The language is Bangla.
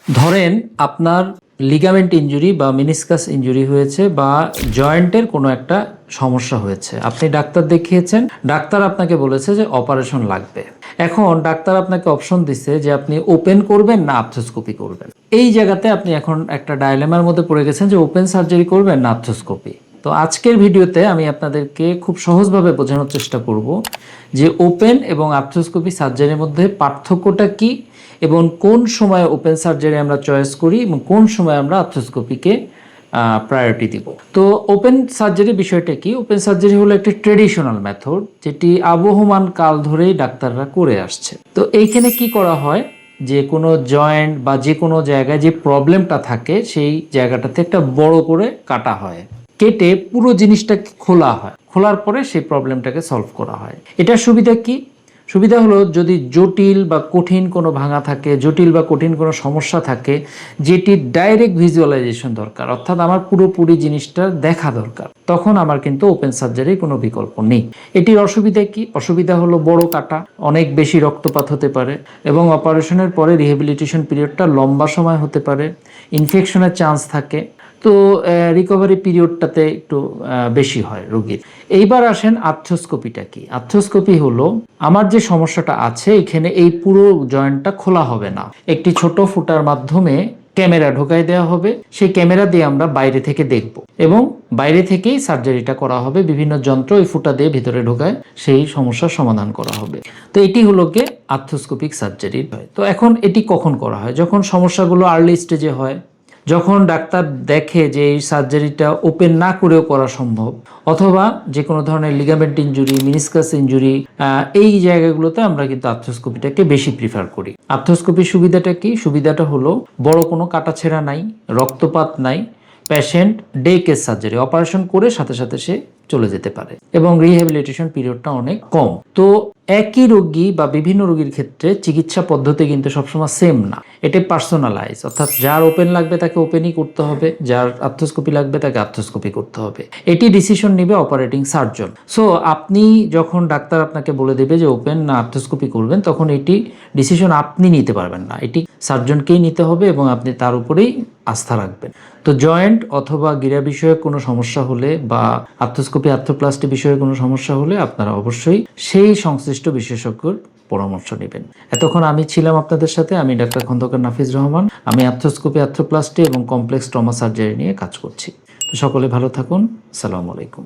ধরেন আপনার লিগামেন্ট ইনজুরি বা মেনিসকাস ইনজুরি হয়েছে বা জয়েন্টের কোনো একটা সমস্যা হয়েছে, আপনি ডাক্তার দেখিয়েছেন, ডাক্তার আপনাকে বলেছে যে অপারেশন লাগবে। এখন ডাক্তার আপনাকে অপশন দিচ্ছে যে আপনি ওপেন করবেন না আর্থ্রোস্কোপি করবেন। এই জায়গাতে আপনি এখন একটা ডায়লেমার মধ্যে পড়ে গেছেন যে ওপেন সার্জারি করবেন না আর্থ্রোস্কোপি। তো আজকের ভিডিওতে আমি আপনাদেরকে খুব সহজভাবে বোঝানোর চেষ্টা করব যে ওপেন এবং আর্থ্রোস্কোপি সার্জারির মধ্যে পার্থক্যটা কি এবং কোন সময় ওপেন সার্জারি আমরা চয়েস করি এবং কোন সময় আমরা আর্থ্রোস্কোপিকে প্রায়োরিটি দিব। তো ওপেন সার্জারি বিষয়টা কি? ওপেন সার্জারি হলো একটি ট্রেডিশনাল মেথড যেটি আবহমান কাল ধরেই ডাক্তাররা করে আসছে। তো এইখানে কি করা হয় যে কোনো জয়েন্ট বা যে কোনো জায়গায় যে প্রবলেমটা থাকে সেই জায়গাটাতে একটা বড় করে কাটা হয়, কেটে পুরো জিনিসটা খোলা হয়, খোলার পরে সেই প্রবলেমটাকে সলভ করা হয়। এটার সুবিধা কি? সুবিধা হলো যদি জটিল বা কঠিন কোনো ভাঙা থাকে, জটিল বা কঠিন কোনো সমস্যা থাকে যেটি ডাইরেক্ট ভিজুয়ালাইজেশন দরকার, অর্থাৎ আমার পুরোপুরি জিনিসটা দেখা দরকার, তখন আমার কিন্তু ওপেন সার্জারির কোনো বিকল্প নেই। এটির অসুবিধা কি? অসুবিধা হলো বড় কাটা, অনেক বেশি রক্তপাত হতে পারে এবং অপারেশনের পরে রিহ্যাবিলিটেশন পিরিয়ডটা লম্বা সময় হতে পারে, ইনফেকশনের চান্স থাকে, তো রিকভারি পিরিয়ডটাতে একটু বেশি হয় রোগীর। এইবার আসেন আর্থ্রোস্কোপিটা কি? আর্থ্রোস্কোপি হলো আমার যে সমস্যাটা আছে এখানে এই পুরো জয়েন্টটা খোলা হবে না, একটি ছোট ফুটার মাধ্যমে ক্যামেরা ঢোকাই দেওয়া হবে, সেই ক্যামেরা দিয়ে আমরা বাইরে থেকে দেখব এবং বাইরে থেকেই সার্জারিটা করা হবে, বিভিন্ন যন্ত্র ওই ফুটা দিয়ে ভিতরে ঢোকায় সেই সমস্যার সমাধান করা হবে। তো এটি হলো গিয়ে আর্থ্রোস্কোপিক সার্জারি হয়। তো এখন এটি কখন করা হয়? যখন সমস্যাগুলো আর্লি স্টেজে হয়, যখন ডাক্তার দেখে যে এই সার্জারিটা ওপেন না করেও করা সম্ভব, অথবা যে কোনো ধরনের লিগামেন্ট ইনজুরি, মিনিসকাস ইনজুরি, এই জায়গাগুলোতে আমরা কিন্তু আর্থ্রোস্কোপিটাকে বেশি প্রিফার করি। আর্থ্রোস্কোপির সুবিধাটা কি? সুবিধাটা হলো বড় কোনো কাটাছেঁড়া নাই, রক্তপাত নাই, patient day case surgery, operation করে সাথে সাথে সে চলে যেতে পারে এবং রিহ্যাবিলিটেশন পিরিয়ডটা অনেক কম। তো একই রোগী বা বিভিন্ন রোগীর ক্ষেত্রে চিকিৎসা পদ্ধতি কিন্তু সবসময় সেম না, এটা পার্সোনালাইজ, অর্থাৎ যার ওপেন লাগবে তাকে ওপেনই করতে হবে, যার আর্থ্রোস্কোপি লাগবে তাকে আর্থ্রোস্কোপি করতে হবে। এটি ডিসিশন নেবে অপারেটিং সার্জন। সো আপনি যখন ডাক্তার আপনাকে বলে দেবে যে ওপেন না আর্থ্রোস্কোপি করবেন, তখন এটি ডিসিশন আপনি নিতে পারবেন না, এটি সার্জনকেই নিতে হবে এবং আপনি তার উপরেই আস্থা রাখবেন। তো জয়েন্ট অথবা গিরা বিষয়ে কোনো সমস্যা হলে বা আর্থ্রোস্কোপি আর্থ্রোপ্লাস্টি বিষয়ে কোনো সমস্যা হলে আপনারা অবশ্যই সেই সংশ্লিষ্ট বিশেষজ্ঞর পরামর্শ নেবেন। এতক্ষণ আমি ছিলাম আপনাদের সাথে, আমি ডাক্তার খন্দকার নাফিজ রহমান। আমি আর্থ্রোস্কোপি আর্থ্রোপ্লাস্টি এবং কমপ্লেক্স ট্রমা সার্জারি নিয়ে কাজ করছি। তো সকলে ভালো থাকুন। আসসালামু আলাইকুম।